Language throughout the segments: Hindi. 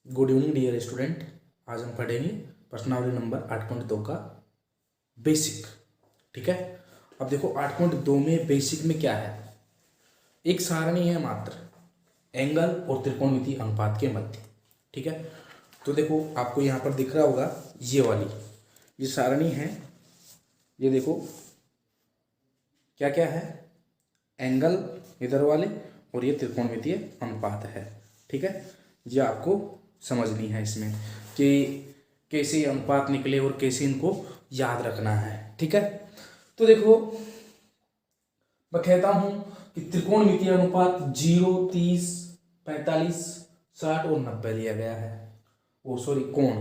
Good evening dear student. आज हम पढ़ेंगे प्रश्नावली नंबर 8.2 का बेसिक। ठीक है, अब देखो 8.2 में बेसिक में क्या है। एक सारणी है मात्र एंगल और त्रिकोणमितीय अनुपात के मध्य। ठीक है, तो देखो आपको यहाँ पर दिख रहा होगा ये वाली ये सारणी है। ये देखो क्या क्या है, एंगल इधर वाले और ये त्रिकोणमितीय अनुपात है। ठीक है, ये आपको समझनी है इसमें कि कैसे अनुपात निकले और कैसे इनको याद रखना है। ठीक है, तो देखो मैं कहता हूं कि त्रिकोणमितीय अनुपात 0, 30, 45, 60 और 90 लिया गया है। वो सॉरी कोण।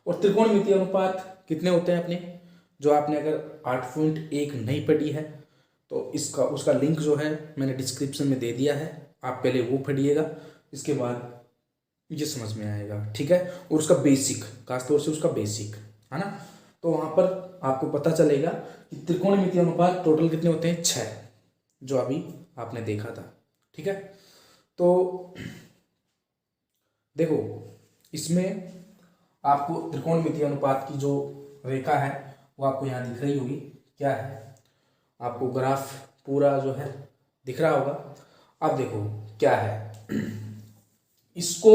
और त्रिकोणमितीय अनुपात कितने होते हैं अपने, जो आपने अगर 8.1 नहीं पढ़ी है तो इसका उसका लिंक जो है मैंने डिस्क्रिप्शन में दे दिया है, आप पहले वो पढ़िएगा, इसके बाद ये समझ में आएगा। ठीक है, और उसका बेसिक, खासतौर से उसका बेसिक है ना, तो वहाँ पर आपको पता चलेगा कि त्रिकोणमितीय अनुपात टोटल कितने होते हैं, 6, जो अभी आपने देखा था। ठीक है, तो देखो इसमें आपको त्रिकोणमितीय अनुपात की जो रेखा है वो आपको यहाँ दिख रही होगी। क्या है, आपको ग्राफ पूरा जो है दिख रहा होगा। अब देखो क्या है, इसको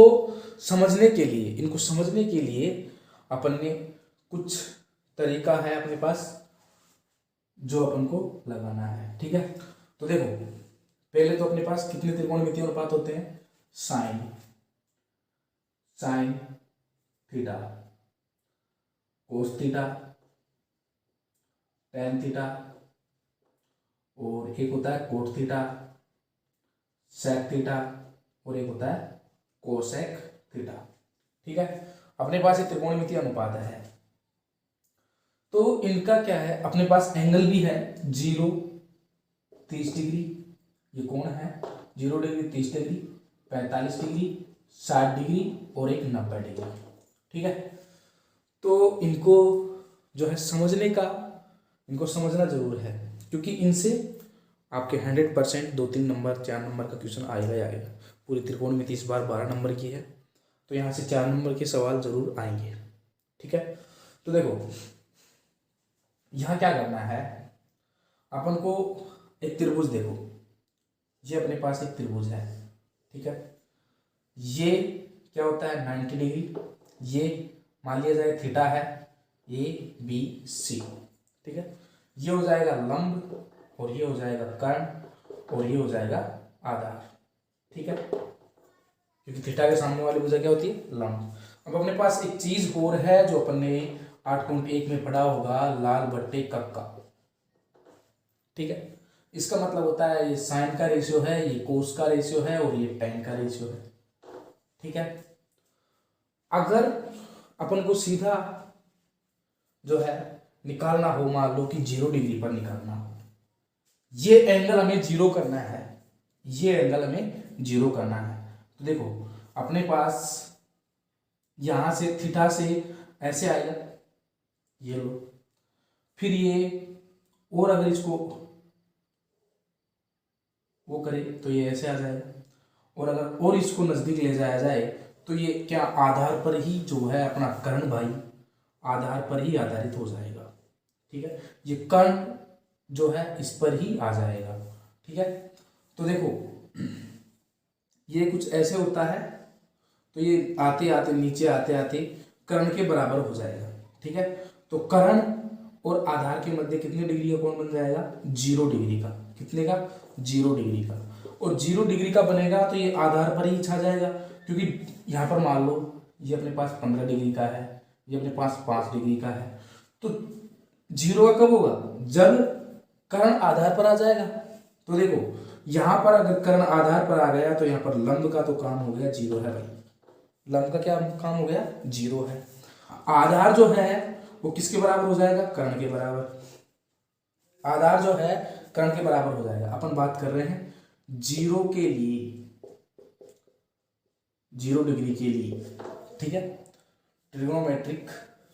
समझने के लिए, इनको समझने के लिए अपन ने कुछ तरीका है अपने पास जो अपन को लगाना है। ठीक है, तो देखो पहले तो अपने पास कितने त्रिकोणमितीय अनुपात होते हैं, sine sine theta, cos theta, tan theta, और एक होता है कोट थीटा, सेक थीटा, और एक होता है कोसेक थीटा। ठीक है, अपने पास ये त्रिकोणमितीय अनुपात है। तो इनका क्या है, अपने पास एंगल भी है 0, 30 डिग्री, ये कोण है 0 डिग्री, 30 डिग्री, 45 डिग्री, 60 डिग्री और एक 90 डिग्री। ठीक है, तो इनको जो है समझने का, इनको समझना जरूर है, क्योंकि इनसे आपके 100% 2-3 नंबर 4 नंबर का क्वेश्चन आएगा ही आएगा। पूरी त्रिकोणमिति इस बार 12 नंबर की है, तो यहाँ से 4 नंबर के सवाल जरूर आएंगे। ठीक है, तो देखो यहाँ क्या करना है, अपन को एक त्रिभुज देखो, ये अपने पास एक त्रिभुज है। ठीक है, ये क्या होता है 90 डिग्री, ये मान लिया जाए थीटा है, ABC। ठीक है, ये हो जाएगा लंब, और ये हो जाएगा कर्ण, और ये हो जाएगा आधार। ठीक है, क्योंकि थीटा के सामने वाली भुजा क्या होती है, लंब। अब अपने पास एक चीज और है जो अपन ने 8.1 में पढ़ा होगा, लाल बट्टे कक्का। ठीक है, इसका मतलब होता है ये साइन का रेशियो है, ये कोस का रेशियो है, और ये टेन का रेशियो है। ठीक है, अगर अपन को सीधा जो है निकालना हो, मान लो कि 0 डिग्री पर निकालना हो, ये एंगल हमें 0 करना है, ये एंगल हमें 0 करना है। तो देखो अपने पास यहां से थीटा से ऐसे आएगा, ये लो, फिर ये, और अगर इसको वो करें तो ये ऐसे आ जाएगा, और अगर और इसको नजदीक ले जाया जाए तो ये क्या आधार पर ही जो है अपना कर्ण भाई, आधार पर ही आधारित हो जाएगा। ठीक है, ये कर्ण जो है इस पर ही आ जाएगा। ठीक है, तो देखो ये कुछ ऐसे होता है, तो ये आते आते नीचे आते आते कर्ण के बराबर हो जाएगा। ठीक है, तो कर्ण और आधार के मध्य कितने डिग्री का कोण बन जाएगा, 0 डिग्री का। कितने का, 0 डिग्री का। और 0 डिग्री का बनेगा तो ये आधार पर ही छा जाएगा, क्योंकि यहाँ पर मान लो ये अपने पास 15 डिग्री का है, ये अपने पास 5 डिग्री का है, तो 0 का कब होगा, जब कर्ण आधार पर आ जाएगा। तो देखो यहां पर अगर कर्ण आधार पर आ गया तो यहां पर लंब का तो काम हो गया 0 है भाई, लंब का क्या काम हो गया, 0 है। आधार जो है वो किसके बराबर हो जाएगा, कर्ण के बराबर। आधार जो है कर्ण के बराबर हो जाएगा। अपन बात कर रहे हैं 0 के लिए, 0 डिग्री के लिए। ठीक है, ट्रिग्नोमेट्रिक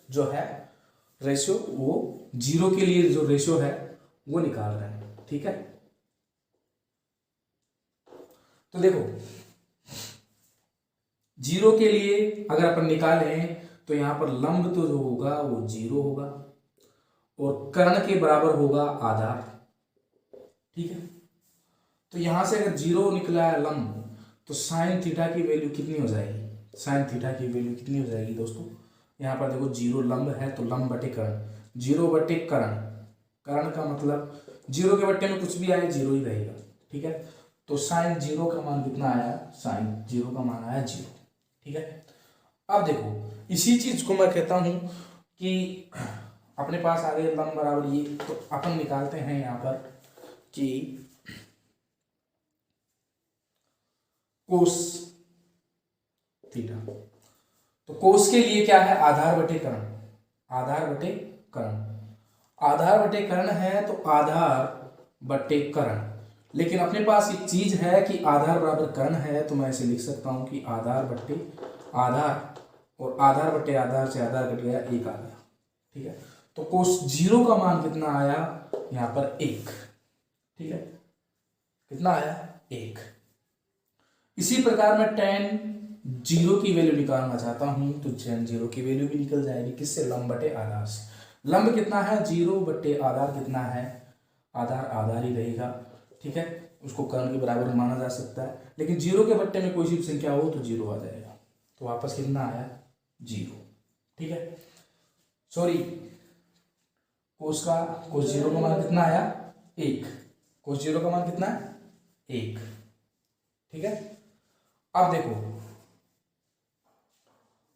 जो है रेशियो, वो 0 के लिए जो रेशियो है वो निकाल रहे हैं। ठीक है, तो देखो जीरो के लिए अगर अपन निकालें तो यहाँ पर लंब तो जो होगा वो जीरो होगा और कर्ण के बराबर होगा आधार। ठीक है, तो यहां से अगर जीरो निकला है लंब तो साइन थीटा की वैल्यू कितनी हो जाएगी, साइन थीटा की वैल्यू कितनी हो जाएगी दोस्तों, यहाँ पर देखो जीरो लंब है तो लंब बटे कर्ण, जीरो बटे कर्ण, कर्ण का मतलब जीरो के बट्टे में कुछ भी आए जीरो ही रहेगा। ठीक है, तो साइन जीरो का मान कितना आया, साइन जीरो का मान आया जीरो। ठीक है, अब देखो इसी चीज को मैं कहता हूं कि अपने पास आ गए लंब बराबर ये, तो अपन निकालते हैं यहाँ पर कि कोस थीटा। तो कोस के लिए क्या है, आधार बटे कर्ण, आधार बटे कर्ण, आधार बटे कर्ण है तो आधार बटे कर्ण। लेकिन अपने पास एक चीज है कि आधार बराबर कर्ण है, तो मैं ऐसे लिख सकता हूं कि आधार बटे आधार, और आधार बटे आधार से आधार कट गया, एक आ गया। ठीक है, तो कोस जीरो का मान कितना आया यहां पर, एक। ठीक है, कितना आया, एक। इसी प्रकार मैं टेन जीरो की वैल्यू निकालना चाहता हूं तो टेन जीरो की वैल्यू भी निकल जाएगी, किससे, लंब बटे आधार से। लंब कितना है, जीरो बटे आधार कितना है, आधार आधार ही रहेगा। ठीक है, उसको कर्ण के बराबर माना जा सकता है, लेकिन जीरो के बट्टे में कोई सी संख्या हो तो जीरो आ जाएगा, तो वापस कितना आया, जीरो। ठीक है, सॉरी, कोस जीरो का मान कितना आया, एक, कोस जीरो का मान कितना है, एक। ठीक है, अब देखो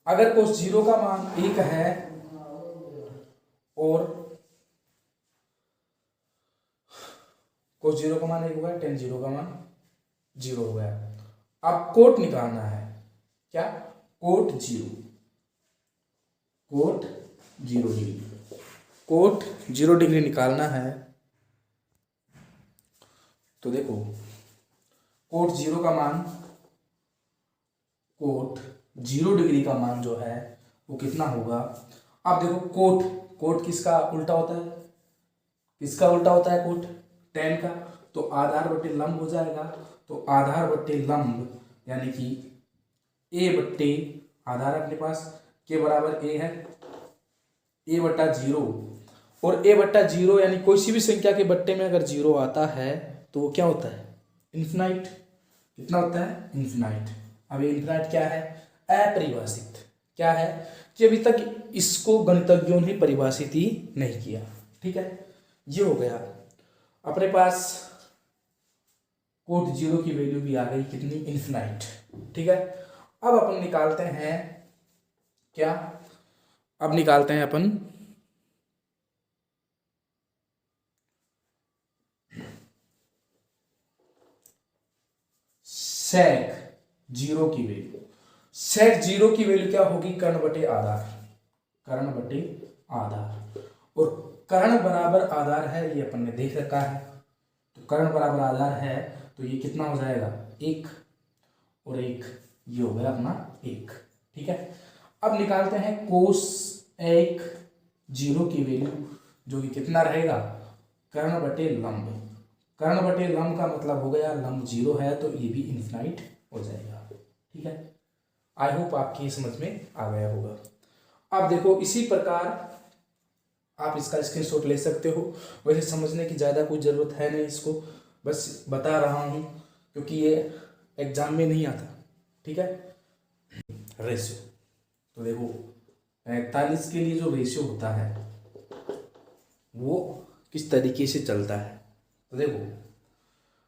अगर कोस जीरो का मान एक है और कोस जीरो का मान एक हुआ, टेन जीरो का मान जीरो हो गया। अब कोट निकालना है, क्या, cot zero, cot zero degree, cot zero degree निकालना है। तो देखो कोट जीरो का मान, कोट जीरो डिग्री का मान जो है वो कितना होगा। अब देखो कोट, कोट किसका उल्टा होता है, किसका उल्टा होता है, कोट टेन का, तो आधार बटे लंब हो जाएगा। तो आधार बटे लंब यानी कि ए बट्टे आधार अपने पास के बराबर ए है, ए बट्टा जीरो, और ए बट्टा जीरो यानी कोई सी भी संख्या के बट्टे में अगर जीरो आता है तो वो क्या होता है, इन्फिनाइट। कितना होता है, इन्फिनाइट। अब ये इन्फिनाइट क्या है, अपरिभाषित। क्या है कि अभी तक इसको गणितज्ञों ने परिभाषित ही नहीं किया। ठीक है, ये हो गया अपने पास, कोट जीरो की वैल्यू भी आ गई कितनी, इन्फिनाइट। ठीक है, अब अपन निकालते हैं क्या, अब निकालते हैं अपन सेक जीरो की वैल्यू। सेक जीरो की वैल्यू क्या होगी, कर्ण बटे आधार, कर्ण बटे आधार, और कर्ण बराबर आधार है ये अपन ने देख रखा है। तो कर्ण बराबर आधार है तो ये कितना हो जाएगा, एक और एक, ये हो गया अपना एक। ठीक है, अब निकालते हैं कोस एक जीरो की वैल्यू, जो कि कितना रहेगा, कर्ण बटे लंब, कर्ण बटे लंब का मतलब हो गया लंब जीरो है तो ये भी इन्फिनाइट हो जाएगा। ठीक है, आई होप आपकी समझ में आ गया होगा। अब देखो इसी प्रकार आप इसका स्क्रीनशॉट ले सकते हो, वैसे समझने की ज़्यादा कोई ज़रूरत है नहीं, इसको बस बता रहा हूँ क्योंकि ये एग्जाम में नहीं आता। ठीक है, रेशियो, तो देखो 45 के लिए जो रेशियो होता है वो किस तरीके से चलता है। तो देखो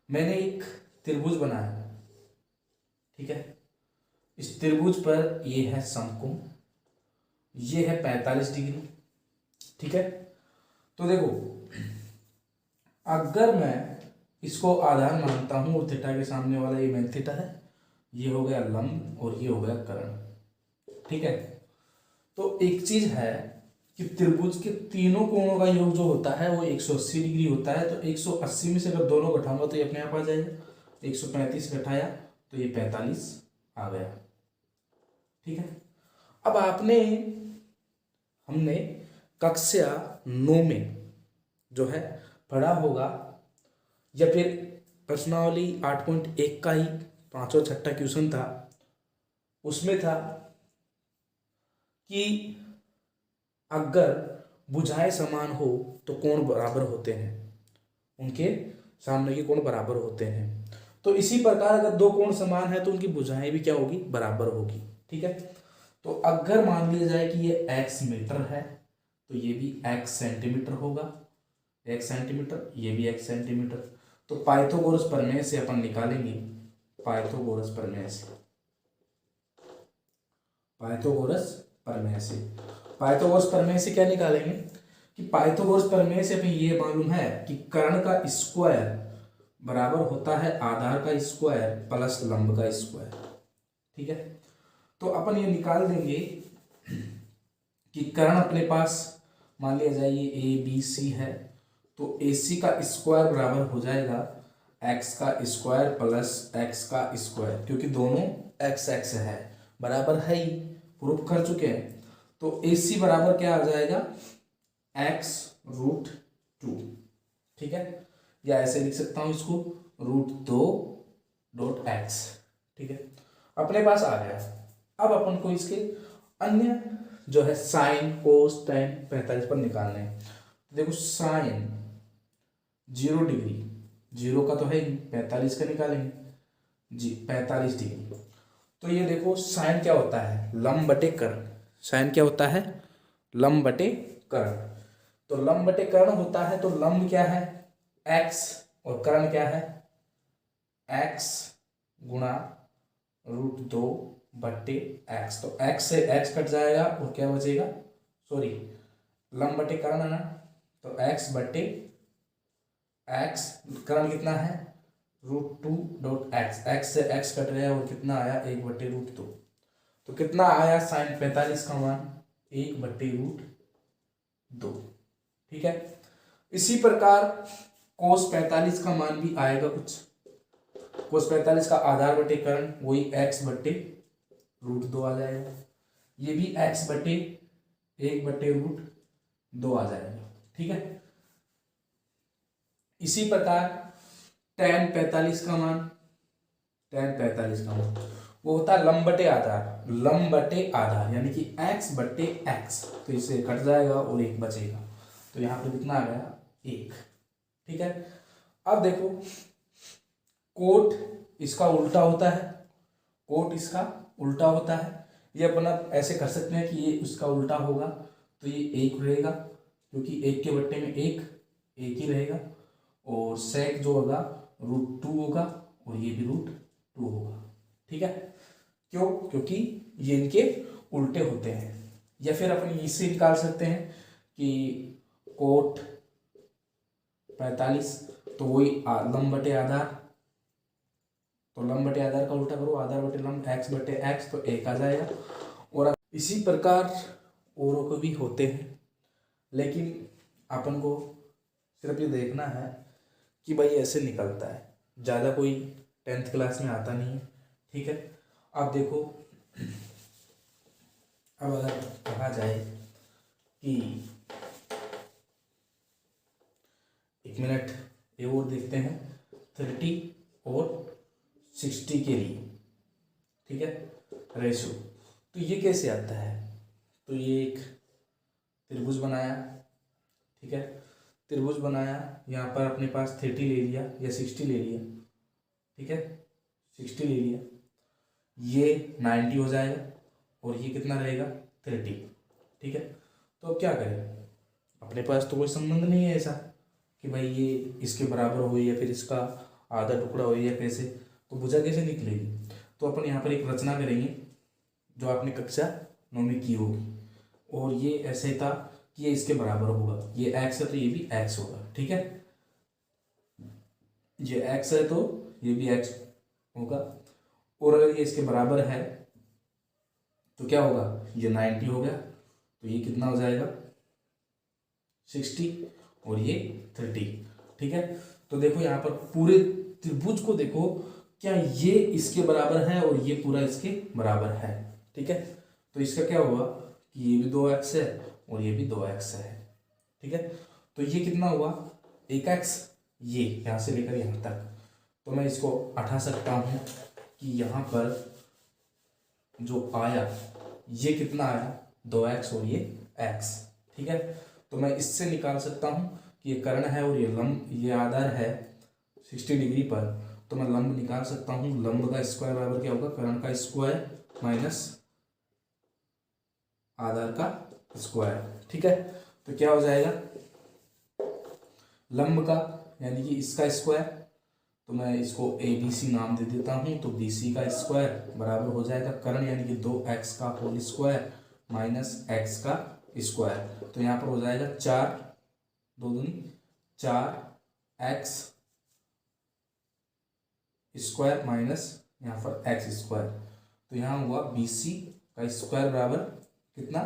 मैंने एक त्रिभुज बनाया, ठीक है, इस त्रिभुज पर ये है समकोण, ये है 45 डिग्री। ठीक है, तो देखो अगर मैं इसको आधार मानता हूं और थीटा के सामने वाला ये मेन थीटा है, ये हो गया लंब और ये हो गया कर्ण। ठीक है, तो एक चीज है कि त्रिभुज के तीनों कोणों का योग जो होता है वो 180 डिग्री होता है। तो 180 में से अगर दोनों घटाऊंगा तो ये अपने आप आ जाएगा, 135 घटाया तो ये 45 आ गया। ठीक है, अब हमने कक्षा 9 में जो है पढ़ा होगा, या फिर प्रश्नावली 8.1 का ही 5 और 6 क्वेश्चन था, उसमें था कि अगर भुजाएं समान हो तो कोण बराबर होते हैं, उनके सामने के कोण बराबर होते हैं। तो इसी प्रकार अगर दो कोण समान है तो उनकी भुजाएं भी क्या होगी, बराबर होगी। ठीक है, तो अगर मान लिया जाए कि ये x मीटर है तो ये भी x सेंटीमीटर होगा, x सेंटीमीटर, ये भी x सेंटीमीटर। तो पाइथागोरस प्रमेय से अपन निकालेंगे, पाइथागोरस प्रमेय से, पाइथागोरस प्रमेय से, पाइथागोरस प्रमेय से क्या निकालेंगे कि पाइथागोरस प्रमेय से हमें ये मालूम है कि कर्ण का स्क्वायर बराबर होता है आधार का स्क्वायर प्लस लंब का स्क्वायर। ठीक है, तो अपन ये निकाल देंगे कि कर्ण अपने पास मान लिया जाए ये ए बी सी है, तो ए सी का स्क्वायर बराबर हो जाएगा एक्स का स्क्वायर प्लस एक्स का स्क्वायर, क्योंकि दोनों एक्स एक्स है, बराबर है ही, प्रूफ कर चुके हैं। तो ए सी बराबर क्या आ जाएगा, एक्स रूट टू। ठीक है, या ऐसे लिख सकता हूं इसको, रूट 2 डॉट एक्स। ठीक है, अपने पास आ गया। अब अपन को इसके अन्य जो है साइन कोस टेन 45 पर निकालने हैं। तो देखो साइन 0 डिग्री, 0 का तो है ही, 45 का निकालेंगे जी, 45 डिग्री। तो ये देखो साइन क्या होता है, लंब बटे कर्ण। साइन क्या होता है, लंब बटे कर्ण। तो लंब बटे कर्ण होता है, तो लंब क्या है x और कर्ण क्या है x गुणा रूट 2 बट्टे एक्स। तो x से x कट जाएगा और क्या बचेगा, सॉरी लंब बटे कर्ण है ना, तो x बट्टे x, कर्ण कितना है रूट 2 डॉट एक्स, x से x कट गया और कितना आया 1 बट्टे रूट 2। तो कितना आया साइन 45 का मान 1 बट्टे रूट 2। ठीक है, इसी प्रकार कोस 45 का मान भी आएगा कुछ, कोस 45 का आधार बटे कर्ण वही x बट्टे रूट 2 आ जाएगा, ये भी x बटे 1 बट्टे रूट 2 आ जाएगा। ठीक है, इसी प्रकार tan 45 का मान, tan 45 का मान वो होता है लंब बटे आधार, लंब बटे आधार यानी कि x बटे x, तो इसे कट जाएगा और 1 बचेगा, तो यहाँ पे कितना आ गया 1। ठीक है, अब देखो कोट इसका उल्टा होता है, कोट इसका उल्टा होता है, ये अपन अब ऐसे कर सकते हैं कि ये उसका उल्टा होगा तो ये 1 रहेगा, क्योंकि 1 के बट्टे में 1 ही रहेगा, और सेक जो होगा रूट 2 होगा और ये भी रूट 2 होगा। ठीक है, क्यों, क्योंकि ये इनके उल्टे होते हैं। या फिर अपन इससे निकाल सकते हैं कि कोट 45 तो वही लंब बटे आधार, तो लंब बटे आधार का उल्टा करो, आधार बटे लंब x बटे x, तो 1 आ जाएगा। और इसी प्रकार औरों को भी होते हैं, लेकिन अपन को सिर्फ ये देखना है कि भाई ऐसे निकलता है, ज़्यादा कोई 10th क्लास में आता नहीं है। ठीक है, अब देखो, अब अगर कहा जाए कि 1 मिनट ये और देखते हैं 30 और 60 के लिए। ठीक है, रेशो तो ये कैसे आता है, तो ये एक त्रिभुज बनाया। ठीक है, त्रिभुज बनाया, यहाँ पर अपने पास 30 ले लिया या 60 ले लिया। ठीक है, 60 ले लिया, ये 90 हो जाएगा और ये कितना रहेगा 30। ठीक है, तो अब क्या करें, अपने पास तो कोई संबंध नहीं है ऐसा कि भाई ये इसके बराबर हो या फिर इसका आधा टुकड़ा हो या कैसे, तो भुजा कैसे निकलेगी। तो अपन यहाँ पर एक रचना करेंगे जो आपने कक्षा 9 में की होगी, और ये ऐसे था कि ये इसके बराबर होगा, ये x है तो ये भी x होगा। ठीक है, ये x है तो ये भी x होगा, और अगर ये इसके बराबर है तो क्या होगा, ये 90 हो गया, तो ये कितना हो जाएगा 60 और ये 30। ठीक है, तो देखो यहाँ पर पूरे त्रिभुज को देखो, क्या ये इसके बराबर है और ये पूरा इसके बराबर है। ठीक है, तो इसका क्या हुआ कि ये भी 2x है और ये भी 2x है। ठीक है, तो ये कितना हुआ 1x, ये यहाँ से लेकर यहाँ तक, तो मैं इसको हटा सकता हूँ कि यहाँ पर जो आया ये कितना आया 2x और ये x। ठीक है, तो मैं इससे निकाल सकता हूँ कि ये कर्ण है और ये लंब, ये आधार है 60 डिग्री पर, तो मैं लंब निकाल सकता हूँ। लंब का स्क्वायर बराबर क्या होगा, कर्ण का स्क्वायर माइनस आधार का स्क्वायर। ठीक है, तो क्या हो जाएगा लंब का यानी कि इसका स्क्वायर, तो मैं इसको ए बी सी नाम दे देता हूँ, तो बी सी का स्क्वायर बराबर हो जाएगा कर्ण यानी कि 2x का होल स्क्वायर माइनस x का स्क्वायर। तो यहाँ पर हो जाएगा 4 2 दूनी 4x स्क्वायर माइनस यहाँ पर x स्क्वायर। तो यहाँ हुआ बी सी का स्क्वायर बराबर कितना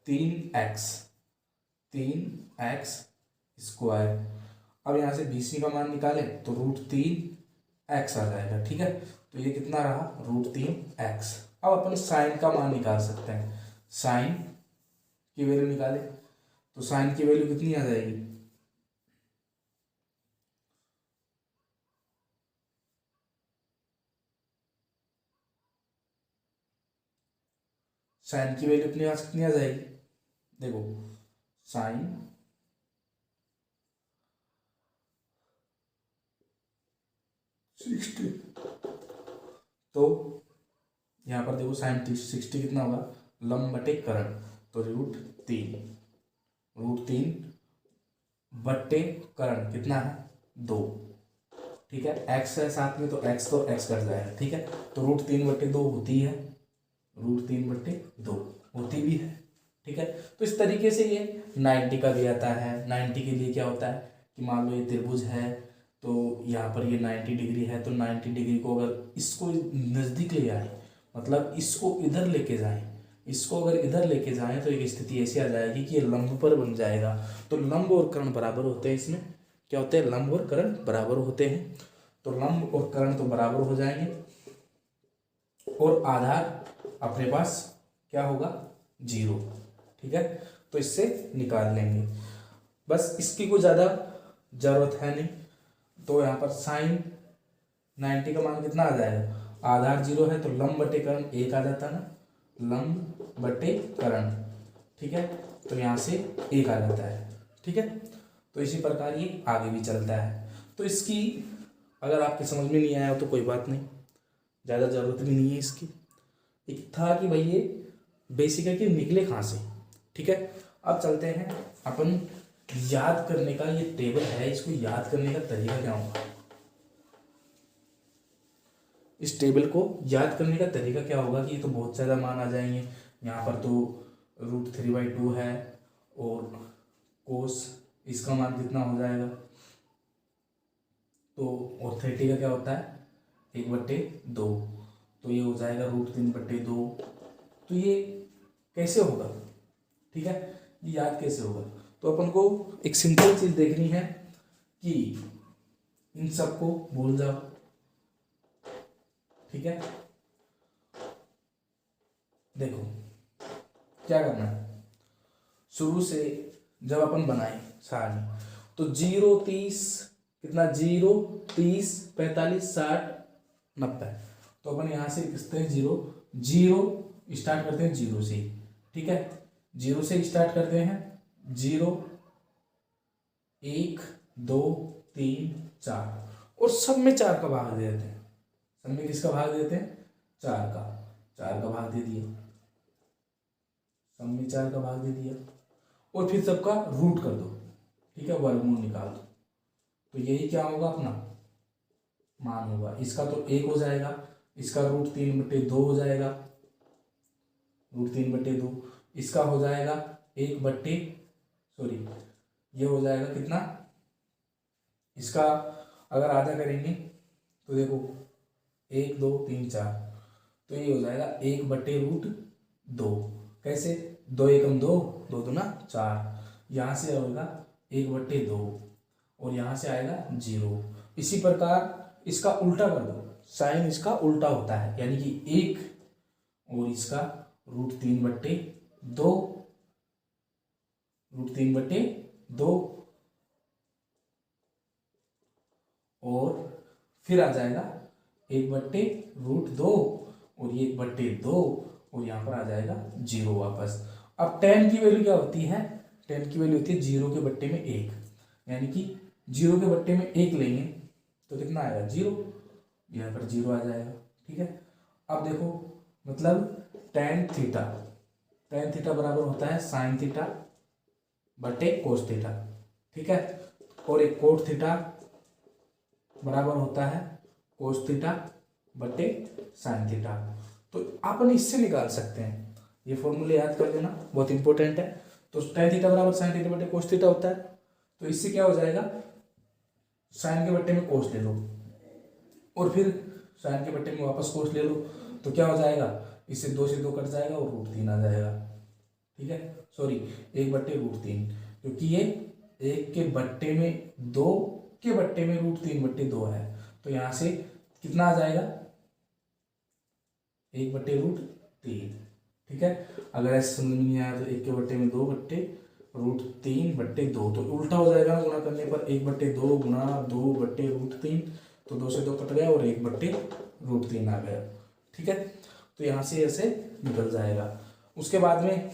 3x स्क्वायर। अब यहाँ से बी सी का मान निकालें तो √3x आ जाएगा। ठीक है, तो ये कितना रहा √3x। अब अपन साइन का मान निकाल सकते हैं, साइन की वैल्यू निकालें तो साइन की वैल्यू कितनी आ जाएगी, साइन की वैल्यू कितनी आ जाएगी, देखो साइन 60, तो यहाँ पर देखो साइन 60 कितना होगा लंब बटे कर्ण, तो √3 बटे कर्ण कितना है 2। ठीक है, x है साथ में तो x कट जाएगा। ठीक है, तो √3/2 होती है, √3/2 होती भी है। ठीक है, तो इस तरीके से ये 90 का भी आता है। 90 के लिए क्या होता है कि मान लो ये त्रिभुज है, तो यहाँ पर ये 90 डिग्री है, तो 90 डिग्री को अगर इसको नज़दीक ले आए, मतलब इसको इधर लेके जाएं, इसको अगर इधर लेके जाएं तो एक स्थिति ऐसी आ जाएगी कि ये लंब पर बन जाएगा। तो लंब और कर्ण बराबर होते हैं, इसमें क्या होते हैं लंब और कर्ण बराबर होते हैं। तो लंब और कर्ण तो बराबर हो जाएंगे और आधार अपने पास क्या होगा 0। ठीक है, तो इससे निकाल लेंगे, बस इसकी कोई ज़्यादा जरूरत है नहीं। तो यहाँ पर साइन 90 का मान कितना आ जाएगा, आधार 0 है तो लंब बटे कर्ण 1 आ जाता ना, लंब बटे कर्ण। ठीक है, तो यहाँ से 1 आ जाता है। ठीक है, तो इसी प्रकार ये आगे भी चलता है। तो इसकी अगर आपके समझ में नहीं आया तो कोई बात नहीं, ज़्यादा ज़रूरत भी नहीं है इसकी। एक था कि भाई ये बेसिक है कि निकले कहाँ से। ठीक है, अब चलते हैं अपन याद करने का, ये टेबल है इसको याद करने का तरीका क्या होगा, इस टेबल को याद करने का तरीका क्या होगा कि ये तो बहुत ज़्यादा मान आ जाएंगे। यहाँ पर तो √3/2 है और कोस इसका मान कितना हो जाएगा, तो और 30 का क्या होता है 1/2, तो ये हो जाएगा √3/2। तो ये कैसे होगा, ठीक है, ये याद कैसे होगा, तो अपन को एक सिंपल चीज़ देखनी है कि इन सबको भूल जाओ। ठीक है, देखो क्या करना है, शुरू से जब अपन बनाए सारणी तो 0 30 कितना 0 30 45 60 90, तो अपन यहाँ से लिखते हैं 0 स्टार्ट करते हैं 0 से। ठीक है, 0 से स्टार्ट करते हैं 0 1 2 3 4 और सब में 4 का भाग दे देते हैं। सब में किसका भाग देते हैं 4 का भाग दे दिया, सब में 4 का भाग दे दिया और फिर सबका रूट कर दो। ठीक है, वर्गमूल निकाल दो, तो यही क्या होगा अपना मान होगा। इसका तो 1 हो जाएगा, इसका √3/2 हो जाएगा, √3/2 इसका हो जाएगा 1 सॉरी ये हो जाएगा कितना, इसका अगर आधा करेंगे तो देखो 1 2 3 4, तो ये हो जाएगा 1/√2। कैसे 2 एकम 2 2 दूना 4, यहाँ से होगा 1/2 और यहाँ से आएगा 0। इसी प्रकार इसका उल्टा कर दो, साइन इसका उल्टा होता है यानी कि 1 और इसका √3/2 और फिर आ जाएगा एक बट्टे रूट दो और ये एक बट्टे दो और यहाँ पर आ जाएगा 0 वापस। अब tan की वैल्यू क्या होती है, tan की वैल्यू होती है 0 के बट्टे में 1, यानी कि 0 के बट्टे में 1 लेंगे तो कितना आएगा 0, यहाँ पर 0 आ जाएगा। ठीक है, अब देखो मतलब tan थीटा बराबर होता है sin थीटा बटे cos थीटा। ठीक है, और एक cot थीटा बराबर होता है cos थीटा बटे sin थीटा। तो अपन इससे निकाल सकते हैं, ये फॉर्मूले याद कर लेना, बहुत इंपॉर्टेंट है। तो tan थीटा बराबर sin थीटा बटे cos थीटा होता है, तो इससे क्या हो जाएगा, sin के बट्टे में cos ले लो और फिर sin के बट्टे में वापस cos ले लो, तो क्या हो जाएगा, इससे 2 से 2 कट जाएगा और √3 आ जाएगा। ठीक है, सॉरी 1/√3, क्योंकि ये 1 के बट्टे में 2 के बट्टे में √3/2 है, तो यहाँ से कितना आ जाएगा 1/√3। ठीक है, अगर ऐसे समझ में नहीं आया तो 1 के बट्टे में 2/√3/2, तो उल्टा हो जाएगा ना गुणा करने पर, 1/2 गुणा 2/√3, तो 2 से 2 कट गया और 1/√3 आ गया। ठीक है, तो यहाँ से ऐसे निकल जाएगा। उसके बाद में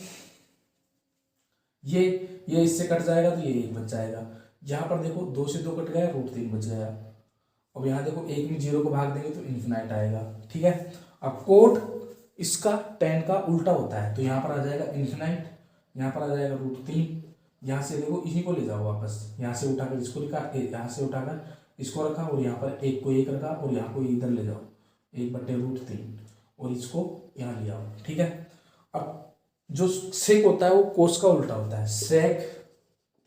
ये इससे कट जाएगा तो ये 1 बच जाएगा। यहाँ पर देखो 2 से 2 कट गया, √3 बच गया। अब यहाँ देखो 1 में 0 को भाग देंगे तो इन्फिनाइट आएगा। ठीक है, अब कोट इसका tan का उल्टा होता है, तो यहाँ पर आ जाएगा इन्फिनाइट, यहाँ पर आ जाएगा √3। यहाँ से देखो इसी को ले जाओ वापस, यहाँ से उठाकर इसको लिखा, यहाँ से उठाकर इसको रखा और यहाँ पर 1 को 1 रखा और यहाँ को इधर ले जाओ 1/√3 और इसको यहाँ ले आओ। ठीक है, अब जो सेक होता है वो कोस का उल्टा होता है, सेक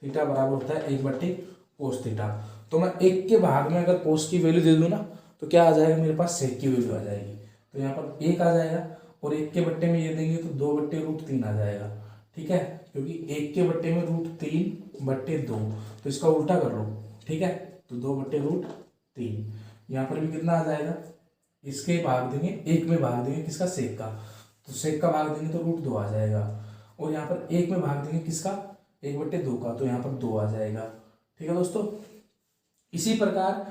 थीटा बराबर होता है 1/cos थीटा। तो मैं 1 के भाग में अगर कोस की वैल्यू दे दूँ ना तो क्या आ जाएगा, मेरे पास सेक की वैल्यू आ जाएगी, तो यहाँ पर 1 आ जाएगा और 1 के बट्टे में ये देंगे तो 2/√3 आ जाएगा। ठीक है, क्योंकि 1 के बट्टे में √3/2, तो इसका उल्टा कर लो। ठीक है, तो 2/√3, यहाँ पर भी कितना आ जाएगा, इसके भाग देंगे 1 में भाग देंगे किसका, सेक का, तो सेक का भाग देंगे तो √2 आ जाएगा और यहाँ पर 1 में भाग देंगे किसका, 1/2 का, तो यहाँ पर 2 आ जाएगा। ठीक है दोस्तों, इसी प्रकार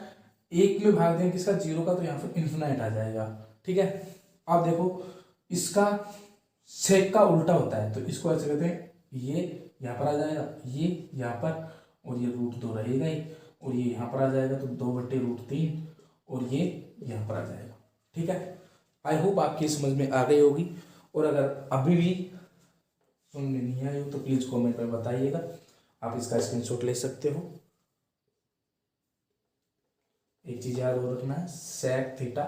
1 में भाग देंगे किसका, 0 का, तो यहाँ पर इन्फिनाइट आ जाएगा। ठीक है, अब देखो इसका सेक का उल्टा होता है, तो इसको ऐसे कहते हैं, ये यहाँ पर आ जाएगा, ये यहाँ पर और ये √2 रहेगा ही, और ये यहाँ पर आ जाएगा तो 2/√3 और ये यहाँ पर आ जाएगा। ठीक है, आई होप आपकी समझ में आ गई होगी, और अगर अभी भी समझ में नहीं आई हो तो प्लीज़ कमेंट में बताइएगा, आप इसका स्क्रीनशॉट ले सकते हो। एक चीज़ याद और रखना है, सेक थीटा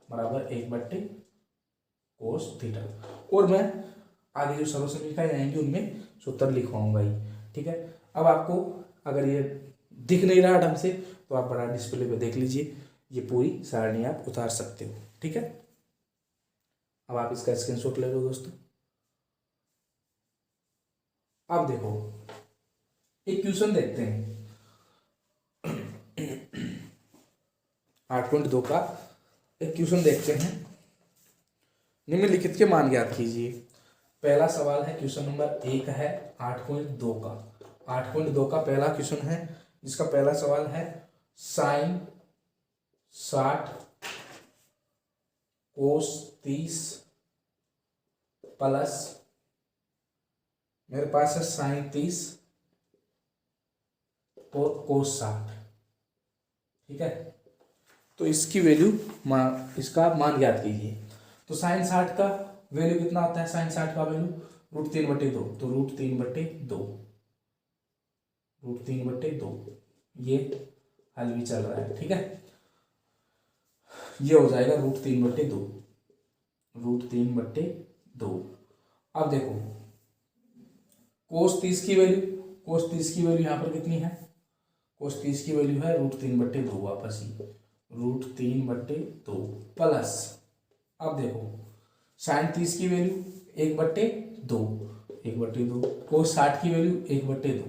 बराबर 1/cos थीटा, और मैं आगे जो सरल समीकरण आएंगे उनमें सूत्र लिखवाऊंगा ही। ठीक है, अब आपको अगर ये दिख नहीं रहा ढंग से तो आप बड़ा डिस्प्ले पे देख लीजिए, ये पूरी सारणी आप उतार सकते हो। ठीक है, अब आप इसका स्क्रीनशॉट ले लो दोस्तों। अब देखो एक क्वेश्चन देखते हैं 8.2 का एक क्वेश्चन देखते हैं। निम्नलिखित के मान ज्ञात कीजिए। पहला सवाल है, क्वेश्चन नंबर 1 है 8.2 का। 8.2 का पहला क्वेश्चन है, जिसका पहला सवाल है sin 60 cos 30 प्लस मेरे पास है sin 30 और cos 60। ठीक है, तो इसकी वैल्यू इसका मान ज्ञात कीजिए। तो sin 60 का वैल्यू कितना होता है, sin 60 का वैल्यू √3/2, तो √3/2 ये हल भी चल रहा है। ठीक है, ये हो जाएगा √3/2। अब देखो cos 30 की वैल्यू यहाँ पर कितनी है, cos 30 की वैल्यू है √3/2, वापस ही √3/2 प्लस, अब देखो sin 30 की वैल्यू 1/2, cos 60 की वैल्यू 1/2,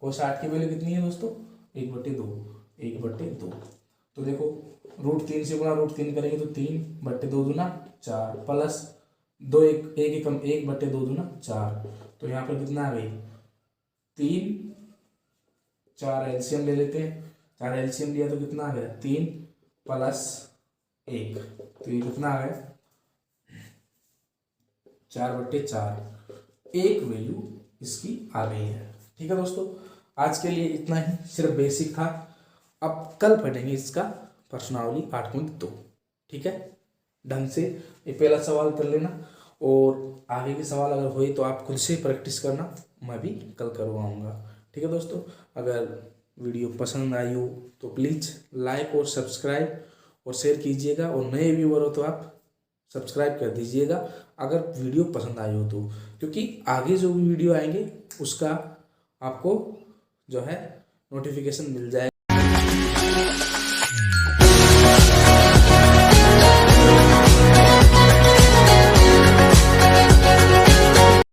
cos 60 की वैल्यू कितनी है दोस्तों, 1/2। तो देखो √3 से गुणा √3 करेंगे तो 3/2 दूना 4 प्लस 2 1 कम 1/2 दूना 4, तो यहाँ पर कितना आ गई 3, 4 एलसीएम ले लेते हैं, 4 एलसीएम लिया तो कितना आ गया 3 प्लस 1, तो ये कितना आ गया 4/4, एक वैल्यू इसकी आ गई है। ठीक है दोस्तों, आज के लिए इतना ही, सिर्फ बेसिक था। अब कल पढ़ेंगे इसका प्रश्नावली 8.2। ठीक है, ढंग से ये पहला सवाल कर लेना, और आगे के सवाल अगर हुए तो आप खुद से प्रैक्टिस करना, मैं भी कल करवाऊँगा। ठीक है दोस्तों, अगर वीडियो पसंद आई हो तो प्लीज़ लाइक और सब्सक्राइब और शेयर कीजिएगा, और नए व्यूअर हो तो आप सब्सक्राइब कर दीजिएगा अगर वीडियो पसंद आई हो तो, क्योंकि आगे जो भी वीडियो आएंगे उसका आपको जो है नोटिफिकेशन मिल जाएगा।